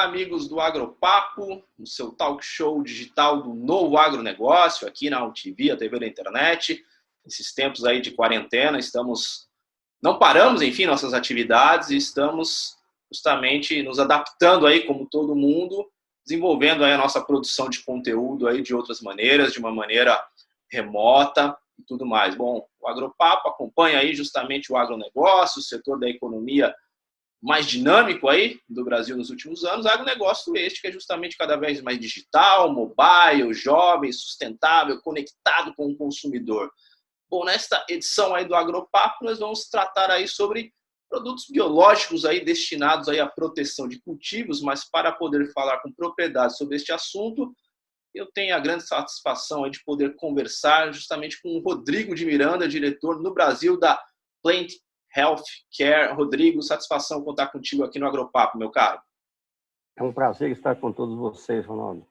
amigos do Agropapo, no seu talk show digital do novo agronegócio, aqui na UTV, a TV da internet. Esses tempos aí de quarentena, não paramos, enfim, nossas atividades e estamos justamente nos adaptando aí, como todo mundo, desenvolvendo aí a nossa produção de conteúdo aí de outras maneiras, de uma maneira remota e tudo mais. Bom, o Agropapo acompanha aí justamente o agronegócio, o setor da economia mais dinâmico aí do Brasil nos últimos anos, agronegócio este que é justamente cada vez mais digital, mobile, jovem, sustentável, conectado com o consumidor. Bom, nesta edição aí do Agropapo, nós vamos tratar aí sobre produtos biológicos aí destinados aí à proteção de cultivos, mas para poder falar com propriedade sobre este assunto, eu tenho a grande satisfação aí de poder conversar justamente com o Rodrigo de Miranda, diretor no Brasil da Plant Health Care. Rodrigo, satisfação contar contigo aqui no Agropapo, meu caro. É um prazer estar com todos vocês, Ronaldo.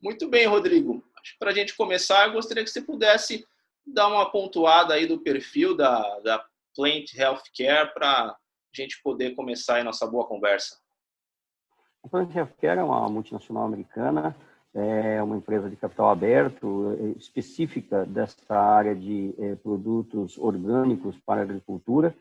Muito bem, Rodrigo. Para a gente começar, eu gostaria que você pudesse dar uma pontuada aí do perfil da Plant Health Care para a gente poder começar aí nossa boa conversa. A Plant Health Care é uma multinacional americana, é uma empresa de capital aberto, específica desta área de produtos orgânicos para a agricultura.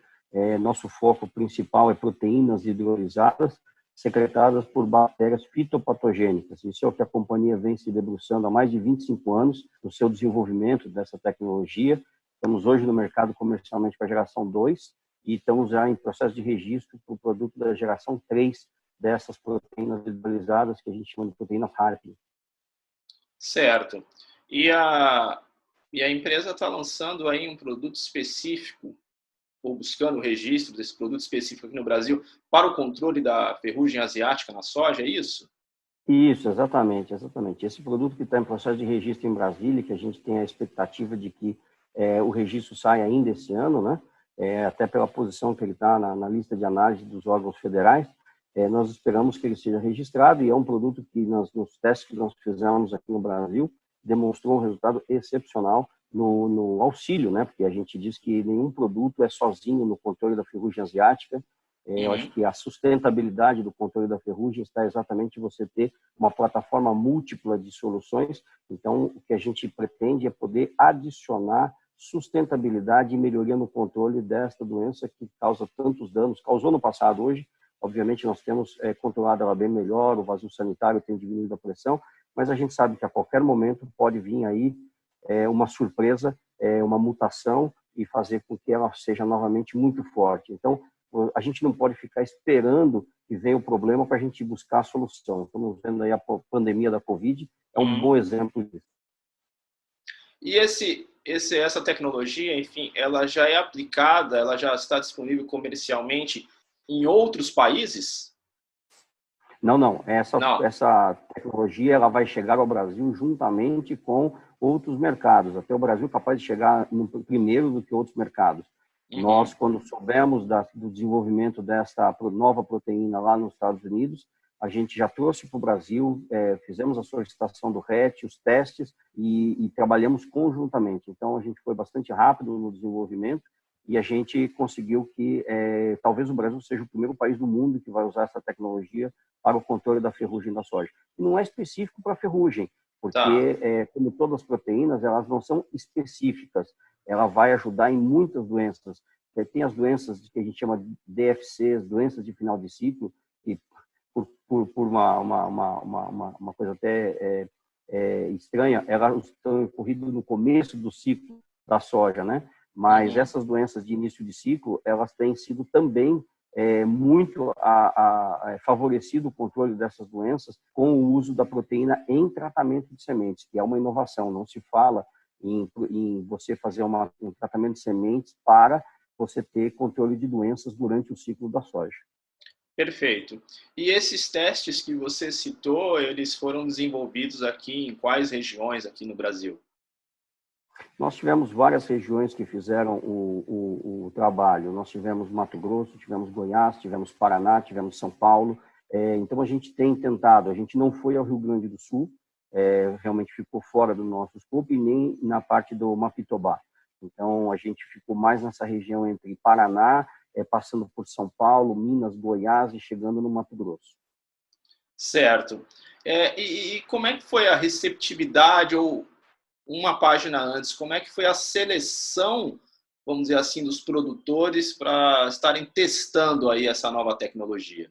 Nosso foco principal é proteínas hidrolisadas, secretadas por bactérias fitopatogênicas. Isso é o que a companhia vem se debruçando há mais de 25 anos no seu desenvolvimento dessa tecnologia. Estamos hoje no mercado comercialmente para a geração 2 e estamos já em processo de registro para o produto da geração 3 dessas proteínas hidrolisadas que a gente chama de proteínas HARP. Certo. E a empresa está lançando aí um produto específico, ou buscando o registro desse produto específico aqui no Brasil, para o controle da ferrugem asiática na soja, é isso? Isso, exatamente. Esse produto que está em processo de registro em Brasília, que a gente tem a expectativa de que o registro saia ainda esse ano, né? Até pela posição que ele está na lista de análise dos órgãos federais, nós esperamos que ele seja registrado e é um produto que nos testes que nós fizemos aqui no Brasil demonstrou um resultado excepcional no auxílio, né? Porque a gente diz que nenhum produto é sozinho no controle da ferrugem asiática. Eu acho que a sustentabilidade do controle da ferrugem está exatamente em você ter uma plataforma múltipla de soluções. Então, o que a gente pretende é poder adicionar sustentabilidade e melhoria no controle desta doença que causa tantos danos. Causou no passado, hoje, obviamente, nós temos controlado ela bem melhor, o vazio sanitário tem diminuído a pressão, mas a gente sabe que a qualquer momento pode vir aí uma surpresa, uma mutação e fazer com que ela seja novamente muito forte. Então, a gente não pode ficar esperando que venha o problema para a gente buscar a solução. Estamos vendo aí a pandemia da Covid, é um bom exemplo disso. E essa tecnologia, enfim, ela já é aplicada, ela já está disponível comercialmente em outros países? Não. Essa tecnologia ela vai chegar ao Brasil juntamente com outros mercados. Até o Brasil é capaz de chegar primeiro do que outros mercados. Nós, quando soubemos do desenvolvimento dessa nova proteína lá nos Estados Unidos, a gente já trouxe para o Brasil, fizemos a solicitação do RET, os testes e trabalhamos conjuntamente. Então, a gente foi bastante rápido no desenvolvimento e a gente conseguiu que talvez o Brasil seja o primeiro país do mundo que vai usar essa tecnologia para o controle da ferrugem da soja. Não é específico para a ferrugem, porque, como todas as proteínas, elas não são específicas. Ela vai ajudar em muitas doenças. Tem as doenças que a gente chama de DFCs, doenças de final de ciclo, que por uma coisa até estranha, elas estão ocorridas no começo do ciclo da soja, né? Mas essas doenças de início de ciclo, elas têm sido também muito favorecido o controle dessas doenças com o uso da proteína em tratamento de sementes, que é uma inovação. Não se fala em você fazer um tratamento de sementes para você ter controle de doenças durante o ciclo da soja. Perfeito. E esses testes que você citou, eles foram desenvolvidos aqui em quais regiões aqui no Brasil? Nós tivemos várias regiões que fizeram o trabalho. Nós tivemos Mato Grosso, tivemos Goiás, tivemos Paraná, tivemos São Paulo. Então, a gente tem tentado. A gente não foi ao Rio Grande do Sul, realmente ficou fora do nosso escopo, e nem na parte do Mapitobá. Então, a gente ficou mais nessa região entre Paraná, passando por São Paulo, Minas, Goiás e chegando no Mato Grosso. Certo. E como é que foi a receptividade, ou uma página antes, como é que foi a seleção, vamos dizer assim, dos produtores para estarem testando aí essa nova tecnologia?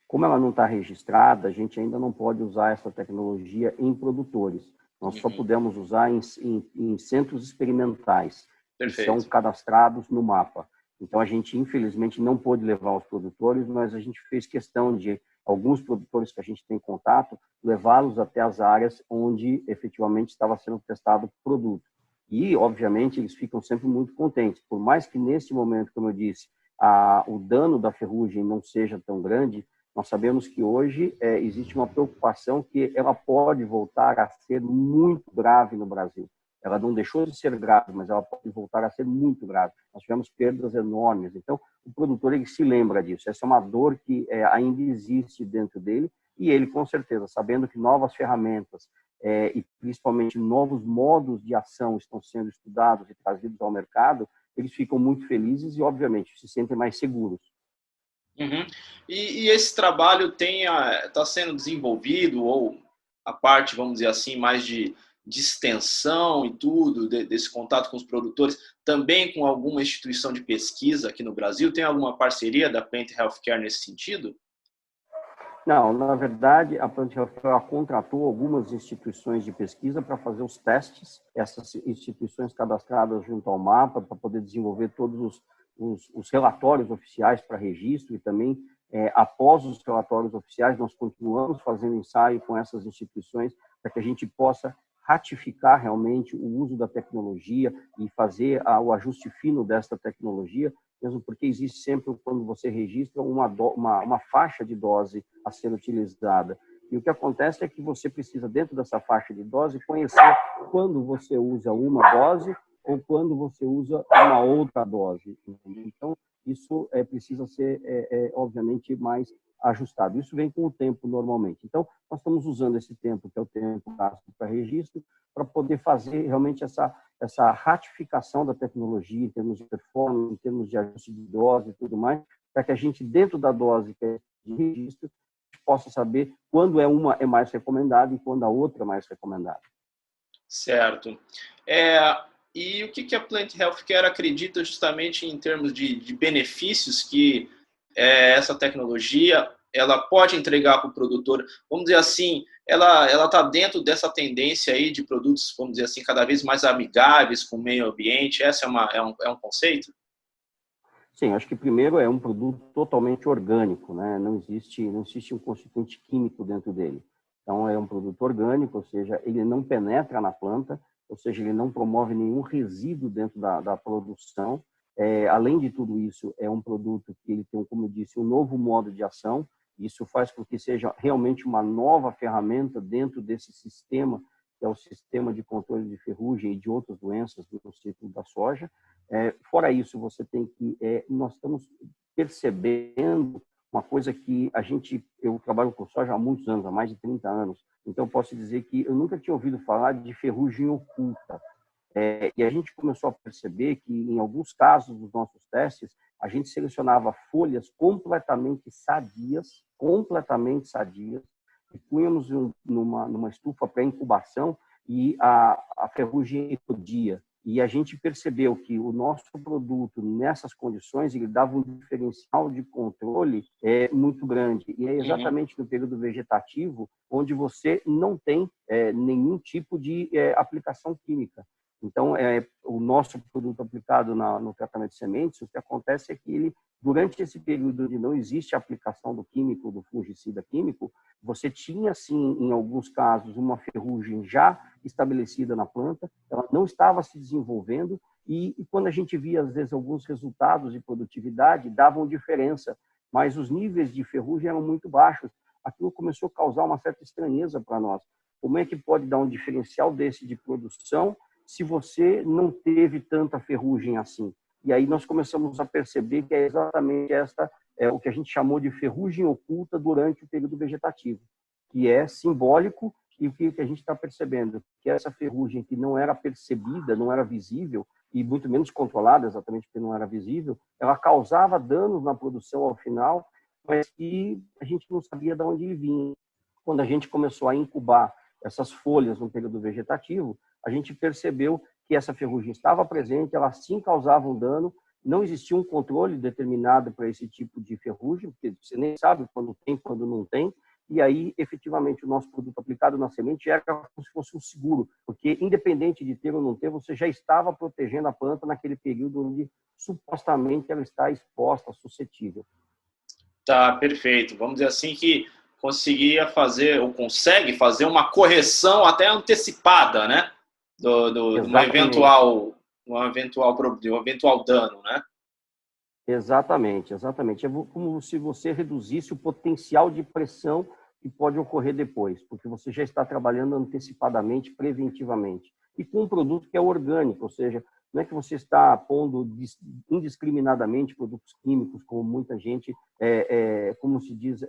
Como ela não está registrada, a gente ainda não pode usar essa tecnologia em produtores. Nós só Uhum. podemos usar em centros experimentais, que são Perfeito. cadastrados no mapa. Então, a gente, infelizmente, não pôde levar os produtores, mas a gente fez questão de, alguns produtores que a gente tem contato, levá-los até as áreas onde efetivamente estava sendo testado o produto. E, obviamente, eles ficam sempre muito contentes. Por mais que, nesse momento, como eu disse, o dano da ferrugem não seja tão grande, nós sabemos que hoje existe uma preocupação que ela pode voltar a ser muito grave no Brasil. Ela não deixou de ser grave, mas ela pode voltar a ser muito grave. Nós tivemos perdas enormes. Então, o produtor ele se lembra disso. Essa é uma dor que ainda existe dentro dele e ele, com certeza, sabendo que novas ferramentas e principalmente novos modos de ação estão sendo estudados e trazidos ao mercado, eles ficam muito felizes e, obviamente, se sentem mais seguros. Uhum. E esse trabalho está sendo desenvolvido, ou a parte, vamos dizer assim, mais de extensão e tudo, desse contato com os produtores, também com alguma instituição de pesquisa aqui no Brasil? Tem alguma parceria da Plant Healthcare nesse sentido? Não, na verdade, a Plant Healthcare contratou algumas instituições de pesquisa para fazer os testes, essas instituições cadastradas junto ao mapa, para poder desenvolver todos os relatórios oficiais para registro e também, após os relatórios oficiais, nós continuamos fazendo ensaio com essas instituições para que a gente possa ratificar realmente o uso da tecnologia e fazer o ajuste fino desta tecnologia, mesmo porque existe sempre, quando você registra, uma faixa de dose a ser utilizada. E o que acontece é que você precisa, dentro dessa faixa de dose, conhecer quando você usa uma dose ou quando você usa uma outra dose. Então, isso precisa ser, obviamente, mais ajustado. Isso vem com o tempo, normalmente. Então, nós estamos usando esse tempo, que é o tempo gasto para registro, para poder fazer realmente essa ratificação da tecnologia em termos de performance, em termos de ajuste de dose e tudo mais, para que a gente, dentro da dose que é de registro, possa saber quando uma é mais recomendada e quando a outra é mais recomendada. Certo. E o que a Plant Healthcare acredita justamente em termos de benefícios que essa tecnologia ela pode entregar para o produtor? Vamos dizer assim, ela está dentro dessa tendência aí de produtos, vamos dizer assim, cada vez mais amigáveis com o meio ambiente? Essa é um conceito? Sim, acho que primeiro é um produto totalmente orgânico, né? Não existe um constituinte químico dentro dele. Então, é um produto orgânico, ou seja, ele não penetra na planta, ou seja, ele não promove nenhum resíduo dentro da produção. Além de tudo isso, é um produto que ele tem, como eu disse, um novo modo de ação. Isso faz com que seja realmente uma nova ferramenta dentro desse sistema, que é o sistema de controle de ferrugem e de outras doenças do ciclo da soja. Fora isso, você tem que... nós estamos percebendo uma coisa que eu trabalho com soja há muitos anos, há mais de 30 anos, então posso dizer que eu nunca tinha ouvido falar de ferrugem oculta. E a gente começou a perceber que, em alguns casos dos nossos testes, a gente selecionava folhas completamente sadias, e punhamos numa estufa pré-incubação e a ferrugem eclodia. E a gente percebeu que o nosso produto, nessas condições, ele dava um diferencial de controle muito grande. E é exatamente no período vegetativo, onde você não tem nenhum tipo de aplicação química. Então, o nosso produto aplicado no tratamento de sementes, o que acontece é que ele, durante esse período de não existe aplicação do químico, do fungicida químico, você tinha, sim, em alguns casos, uma ferrugem já estabelecida na planta, ela não estava se desenvolvendo e quando a gente via, às vezes, alguns resultados de produtividade, davam diferença, mas os níveis de ferrugem eram muito baixos. Aquilo começou a causar uma certa estranheza para nós. Como é que pode dar um diferencial desse de produção se você não teve tanta ferrugem assim? E aí nós começamos a perceber que é exatamente o que a gente chamou de ferrugem oculta durante o período vegetativo, que é simbólico. E o que a gente está percebendo? Que essa ferrugem que não era percebida, não era visível, e muito menos controlada, exatamente porque não era visível, ela causava danos na produção ao final, mas que a gente não sabia de onde ele vinha. Quando a gente começou a incubar essas folhas no período vegetativo, a gente percebeu que essa ferrugem estava presente, ela sim causava um dano, não existia um controle determinado para esse tipo de ferrugem, porque você nem sabe quando tem, quando não tem, e aí, efetivamente, o nosso produto aplicado na semente era como se fosse um seguro, porque independente de ter ou não ter, você já estava protegendo a planta naquele período onde supostamente ela está exposta, suscetível. Tá, perfeito. Vamos dizer assim que conseguia fazer, ou consegue fazer uma correção até antecipada, né? De um eventual dano, né? Exatamente, exatamente. É como se você reduzisse o potencial de pressão que pode ocorrer depois, porque você já está trabalhando antecipadamente, preventivamente. E com um produto que é orgânico, ou seja, não é que você está pondo indiscriminadamente produtos químicos, como muita gente, como se diz,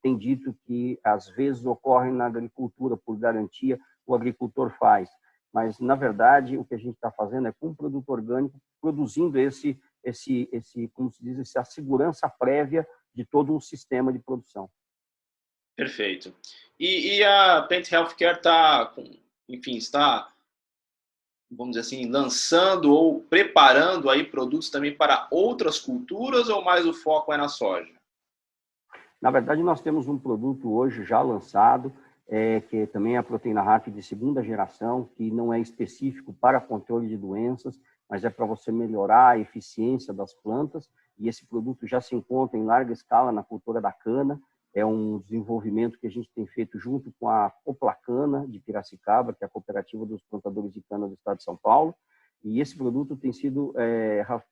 tem dito que às vezes ocorre na agricultura, por garantia, o agricultor faz. Mas, na verdade, o que a gente está fazendo é com um produto orgânico, produzindo como se diz, essa segurança prévia de todo um sistema de produção. Perfeito. E a Plant Healthcare está, vamos dizer assim, lançando ou preparando aí produtos também para outras culturas, ou mais o foco é na soja? Na verdade, nós temos um produto hoje já lançado, que também é a proteína RAF de segunda geração, que não é específico para controle de doenças, mas é para você melhorar a eficiência das plantas, e esse produto já se encontra em larga escala na cultura da cana. É um desenvolvimento que a gente tem feito junto com a Coplacana de Piracicaba, que é a cooperativa dos plantadores de cana do estado de São Paulo, e esse produto tem sido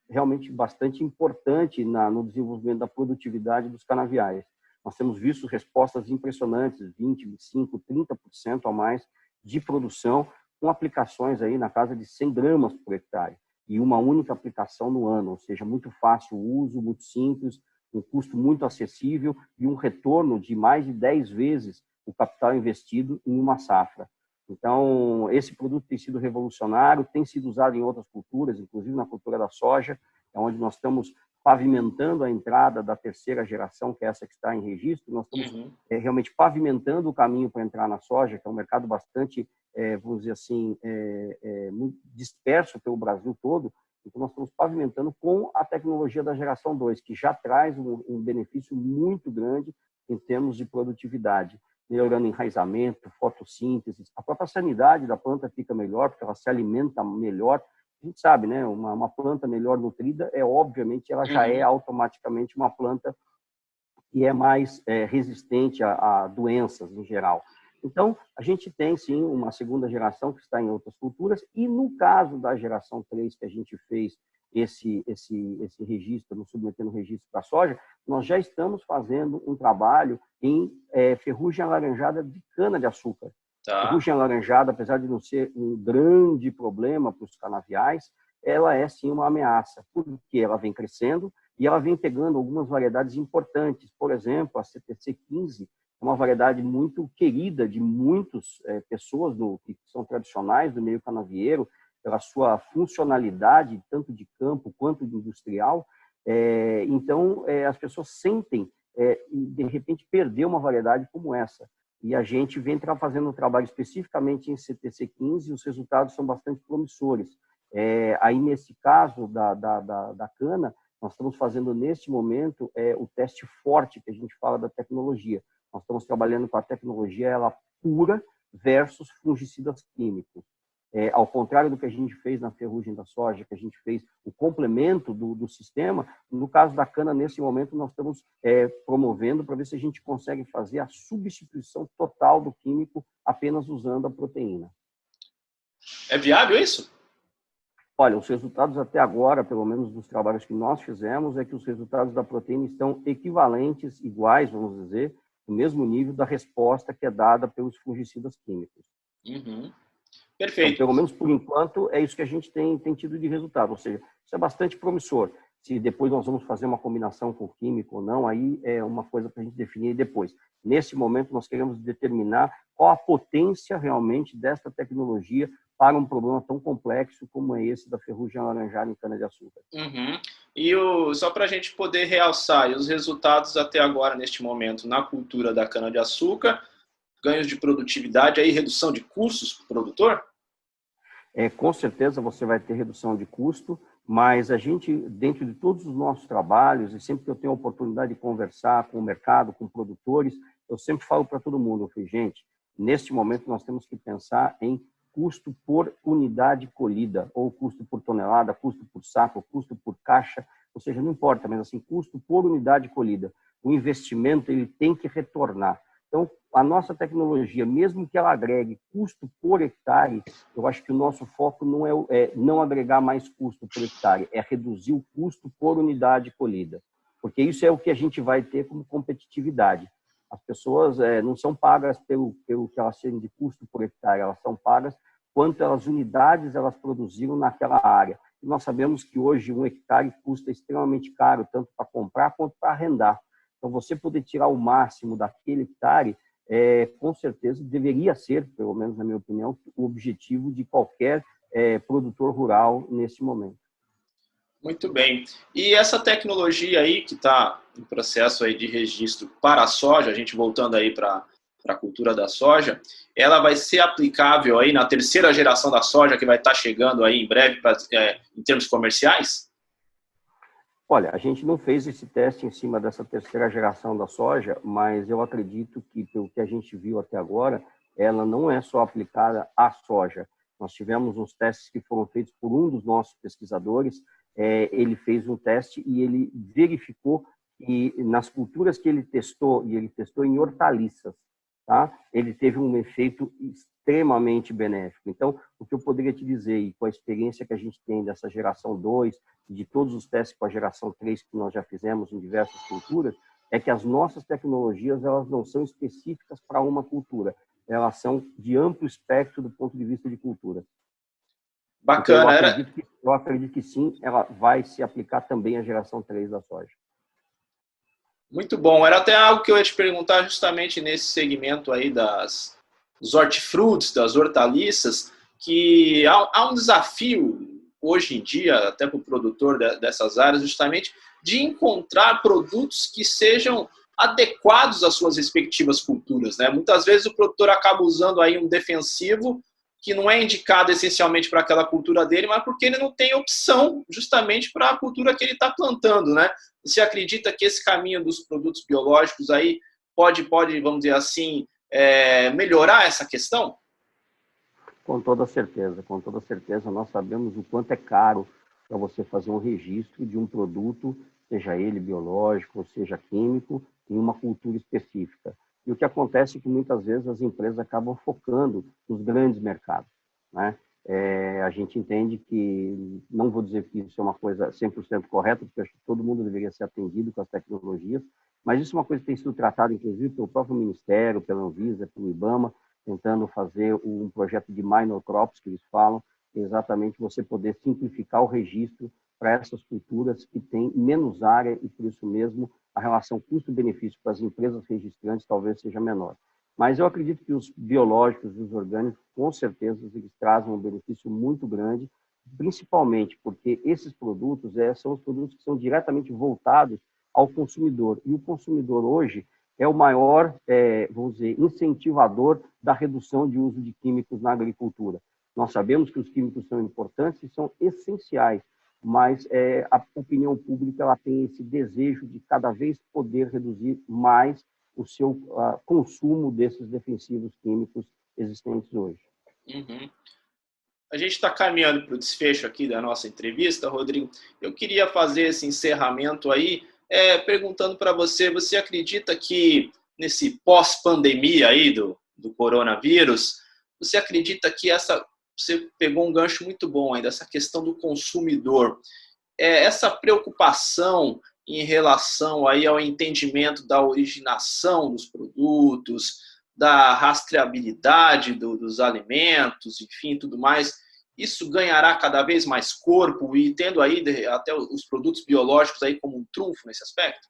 realmente bastante importante no desenvolvimento da produtividade dos canaviais. Nós temos visto respostas impressionantes, 20%, 25%, 30% a mais de produção, com aplicações aí na casa de 100 gramas por hectare, e uma única aplicação no ano, ou seja, muito fácil o uso, muito simples, um custo muito acessível e um retorno de mais de 10 vezes o capital investido em uma safra. Então, esse produto tem sido revolucionário, tem sido usado em outras culturas, inclusive na cultura da soja, onde nós estamos pavimentando a entrada da terceira geração, que é essa que está em registro. Nós estamos realmente pavimentando o caminho para entrar na soja, que é um mercado bastante, vamos dizer assim, muito disperso pelo Brasil todo. Então, nós estamos pavimentando com a tecnologia da geração 2, que já traz um benefício muito grande em termos de produtividade, melhorando enraizamento, fotossíntese. A própria sanidade da planta fica melhor, porque ela se alimenta melhor. A gente sabe, né? Uma planta melhor nutrida obviamente, ela já é automaticamente uma planta que é mais resistente a doenças em geral. Então, a gente tem, sim, uma segunda geração que está em outras culturas, e no caso da geração 3, que a gente fez esse registro, submetendo o registro para a soja, nós já estamos fazendo um trabalho em ferrugem alaranjada de cana-de-açúcar. Tá. Ferrugem alaranjada, apesar de não ser um grande problema para os canaviais, ela é sim uma ameaça, porque ela vem crescendo e ela vem pegando algumas variedades importantes. Por exemplo, a CTC15 é uma variedade muito querida de muitas pessoas que são tradicionais do meio canavieiro, pela sua funcionalidade, tanto de campo quanto de industrial. Então, as pessoas sentem, de repente, perder uma variedade como essa. E a gente vem fazendo um trabalho especificamente em CTC15 e os resultados são bastante promissores. Aí, nesse caso da cana, nós estamos fazendo, neste momento, o teste forte, que a gente fala da tecnologia. Nós estamos trabalhando com a tecnologia ela pura versus fungicidas químicos. Ao contrário do que a gente fez na ferrugem da soja, que a gente fez o complemento do sistema, no caso da cana, nesse momento, nós estamos promovendo para ver se a gente consegue fazer a substituição total do químico apenas usando a proteína. É viável isso? Olha, os resultados até agora, pelo menos dos trabalhos que nós fizemos, é que os resultados da proteína estão equivalentes, iguais, vamos dizer, no mesmo nível da resposta que é dada pelos fungicidas químicos. Perfeito. Então, pelo menos por enquanto, é isso que a gente tem tido de resultado. Ou seja, isso é bastante promissor. Se depois nós vamos fazer uma combinação com químico ou não, aí é uma coisa para a gente definir depois. Nesse momento, nós queremos determinar qual a potência realmente desta tecnologia para um problema tão complexo como é esse da ferrugem alaranjada em cana-de-açúcar. Uhum. E só para a gente poder realçar os resultados até agora, neste momento, na cultura da cana-de-açúcar, ganhos de produtividade, aí, redução de custos para o produtor? Com certeza você vai ter redução de custo, mas a gente, dentro de todos os nossos trabalhos, e sempre que eu tenho a oportunidade de conversar com o mercado, com produtores, eu sempre falo para todo mundo, eu falei, gente, neste momento nós temos que pensar em custo por unidade colhida, ou custo por tonelada, custo por saco, custo por caixa, ou seja, não importa, mas assim, custo por unidade colhida. O investimento ele tem que retornar. Então, a nossa tecnologia, mesmo que ela agregue custo por hectare, eu acho que o nosso foco não é não agregar mais custo por hectare, é reduzir o custo por unidade colhida, porque isso é o que a gente vai ter como competitividade. As pessoas não são pagas pelo que elas têm de custo por hectare, elas são pagas quantas unidades elas produziram naquela área. E nós sabemos que hoje um hectare custa extremamente caro, tanto para comprar quanto para arrendar. Então, você poder tirar o máximo daquele hectare, com certeza, deveria ser, pelo menos na minha opinião, o objetivo de qualquer produtor rural nesse momento. Muito bem. E essa tecnologia aí que está em processo aí de registro para a soja, a gente voltando aí para a cultura da soja, ela vai ser aplicável aí na terceira geração da soja que vai estar chegando aí em breve em termos comerciais? Olha, a gente não fez esse teste em cima dessa terceira geração da soja, mas eu acredito que, pelo que a gente viu até agora, ela não é só aplicada à soja. Nós tivemos uns testes que foram feitos por um dos nossos pesquisadores, ele fez um teste e ele verificou que nas culturas que ele testou, e ele testou em hortaliças, tá? Ele teve um efeito extremamente benéfico. Então, o que eu poderia te dizer, e com a experiência que a gente tem dessa geração 2, de todos os testes com a geração 3 que nós já fizemos em diversas culturas, é que as nossas tecnologias elas não são específicas para uma cultura, elas são de amplo espectro do ponto de vista de cultura. Bacana. Então, eu acredito que sim, ela vai se aplicar também à geração 3 da soja. Muito bom. Era até algo que eu ia te perguntar justamente nesse segmento aí dos hortifrutis, das hortaliças, que há um desafio hoje em dia, até para o produtor dessas áreas, justamente de encontrar produtos que sejam adequados às suas respectivas culturas, né? Muitas vezes o produtor acaba usando aí um defensivo que não é indicado essencialmente para aquela cultura dele, mas porque ele não tem opção justamente para a cultura que ele está plantando, né? Você acredita que esse caminho dos produtos biológicos aí pode, vamos dizer assim, melhorar essa questão? Com toda certeza, com toda certeza. Nós sabemos o quanto é caro para você fazer um registro de um produto, seja ele biológico ou seja químico, em uma cultura específica. E o que acontece é que muitas vezes as empresas acabam focando nos grandes mercados, né? A gente entende que, não vou dizer que isso é uma coisa 100% correta, porque acho que todo mundo deveria ser atendido com as tecnologias, mas isso é uma coisa que tem sido tratada, inclusive, pelo próprio Ministério, pela Anvisa, pelo IBAMA, tentando fazer um projeto de minor crops, que eles falam, que é exatamente você poder simplificar o registro para essas culturas que têm menos área e, por isso mesmo, a relação custo-benefício para as empresas registrantes talvez seja menor. Mas eu acredito que os biológicos e os orgânicos, com certeza, eles trazem um benefício muito grande, principalmente porque esses produtos são os produtos que são diretamente voltados ao consumidor. E o consumidor hoje é o maior, vamos dizer, incentivador da redução de uso de químicos na agricultura. Nós sabemos que os químicos são importantes e são essenciais, mas a opinião pública ela tem esse desejo de cada vez poder reduzir mais o seu consumo desses defensivos químicos existentes hoje. Uhum. A gente está caminhando para o desfecho aqui da nossa entrevista, Rodrigo. Eu queria fazer esse encerramento aí, perguntando para você, você acredita que nesse pós-pandemia aí do coronavírus, você acredita que você pegou um gancho muito bom aí, dessa questão do consumidor, essa preocupação em relação aí ao entendimento da originação dos produtos, da rastreabilidade dos alimentos, enfim, tudo mais, isso ganhará cada vez mais corpo e tendo aí até os produtos biológicos aí como um trunfo nesse aspecto?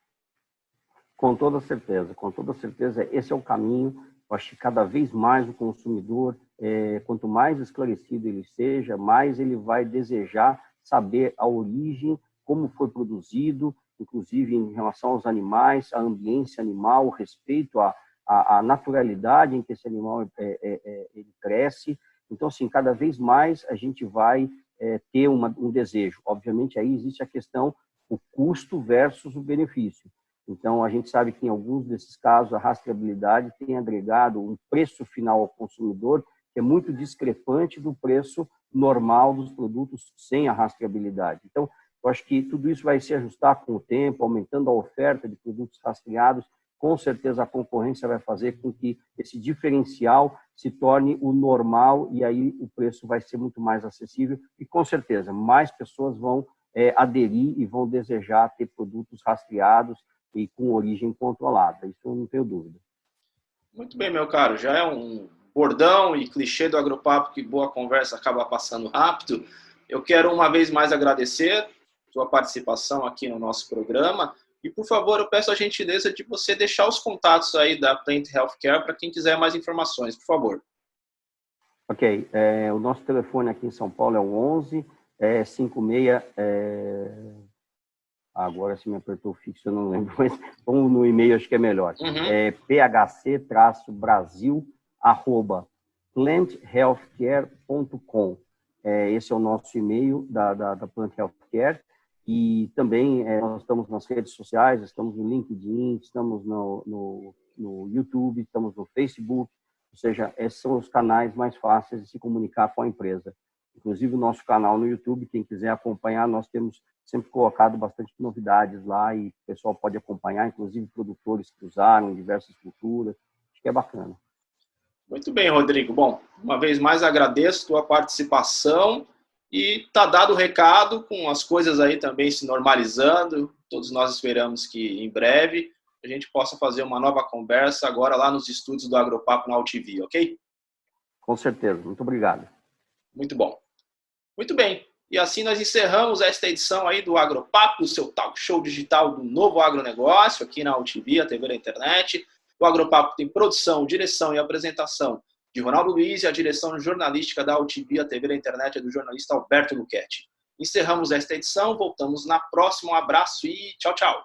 Com toda certeza, esse é o caminho Eu acho que cada vez mais o consumidor, quanto mais esclarecido ele seja, mais ele vai desejar saber a origem, como foi produzido, inclusive em relação aos animais, a ambiência animal, o respeito à naturalidade em que esse animal ele cresce. Então, assim, cada vez mais a gente vai ter um desejo. Obviamente, aí existe a questão, o custo versus o benefício. Então, a gente sabe que em alguns desses casos a rastreabilidade tem agregado um preço final ao consumidor que é muito discrepante do preço normal dos produtos sem a rastreabilidade. Então, eu acho que tudo isso vai se ajustar com o tempo, aumentando a oferta de produtos rastreados. Com certeza a concorrência vai fazer com que esse diferencial se torne o normal e aí o preço vai ser muito mais acessível e, com certeza, mais pessoas vão aderir e vão desejar ter produtos rastreados e com origem controlada. Isso eu não tenho dúvida. Muito bem, meu caro. Já é um bordão e clichê do Agropapo que boa conversa acaba passando rápido. Eu quero uma vez mais agradecer sua participação aqui no nosso programa e, por favor, eu peço a gentileza de você deixar os contatos aí da Plant Healthcare para quem quiser mais informações, por favor. Ok. O nosso telefone aqui em São Paulo é o 11 56... Agora, se me apertou o fixo, eu não lembro, mas vamos no e-mail, acho que é melhor. phc-brasil@planthealthcare.com. Esse é o nosso e-mail da Plant Healthcare. E também nós estamos nas redes sociais, estamos no LinkedIn, estamos no YouTube, estamos no Facebook. Ou seja, esses são os canais mais fáceis de se comunicar com a empresa. Inclusive, o nosso canal no YouTube, quem quiser acompanhar, nós temos sempre colocado bastante novidades lá e o pessoal pode acompanhar, inclusive produtores que usaram diversas culturas. Acho que é bacana. Muito bem, Rodrigo. Bom, uma vez mais agradeço a tua participação e tá dado o recado, com as coisas aí também se normalizando. Todos nós esperamos que em breve a gente possa fazer uma nova conversa agora lá nos estúdios do Agropapo na UTV, ok? Com certeza. Muito obrigado. Muito bom. Muito bem. E assim nós encerramos esta edição aí do Agropapo, o seu talk show digital do novo agronegócio, aqui na UTV, a TV da internet. O Agropapo tem produção, direção e apresentação de Ronaldo Luiz e a direção jornalística da UTV, a TV da internet, é do jornalista Alberto Luchetti. Encerramos esta edição, voltamos na próxima. Um abraço e tchau, tchau.